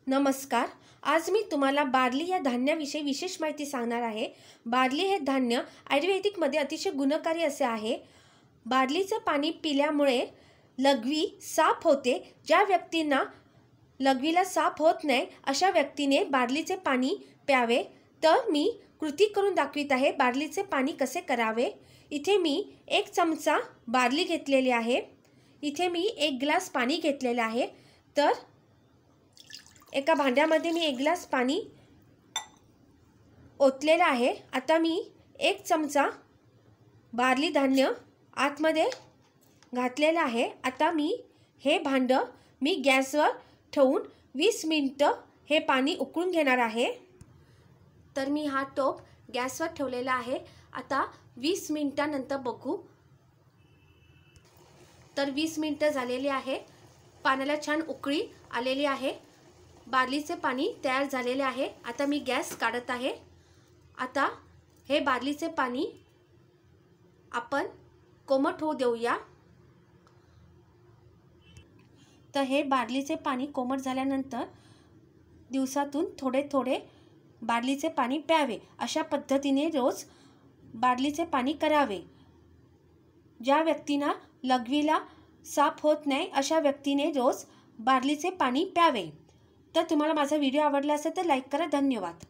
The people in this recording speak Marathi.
नमस्कार। आज मी तुम्हाला बार्ली या धान्याविषयी विशेष माहिती सांगणार आहे। बार्ली हे धान्य आयुर्वेदिकमध्ये अतिशय गुणकारी असे आहे। बार्लीचे पाणी पिल्यामुळे लघवी साफ होते। ज्या व्यक्तींना लघवीला साफ होत नाही अशा व्यक्तीने बार्लीचे पाणी प्यावे। तर मी कृती करून दाखवित आहे बार्लीचे पाणी कसे करावे। इथे मी 1 चमचा बार्ली घेतलेली आहे। इथे मी 1 ग्लास पाणी घेतलेले आहे। तर एका भांड्यामध्ये मी 1 ग्लास पाणी ओतलेलं आहे। आता मी 1 चमचा बार्ली धान्य आतमध्ये घातलेलं आहे। आता मी हे भांडं गॅसवर ठेवून 20 मिनिटं हे पाणी उकळून घेणार आहे। तर मी हा टोप गॅसवर ठेवलेला आहे। आता 20 मिनिटांनंतर बघू। तर 20 मिनिटं झालेली आहे। पाण्याला छान उकळी आलेली आहे। बार्लीचे पाणी तयार झालेले आहे। आता मी गॅस काढत आहे। आता हे बार्लीचे पाणी आपण कोमट होऊ देऊया। तर हे बार्लीचे पाणी कोमट झाल्यानंतर दिवसातून थोडे थोडे बार्लीचे पाणी प्यावे। अशा पद्धतीने रोज बार्लीचे पाणी करावे। ज्या व्यक्तींना लघवीला साफ होत नाही अशा व्यक्तीने रोज बार्लीचे पाणी प्यावे। तर तुम्हाला माझा व्हिडिओ आवडला असेल तर लाईक करा। धन्यवाद।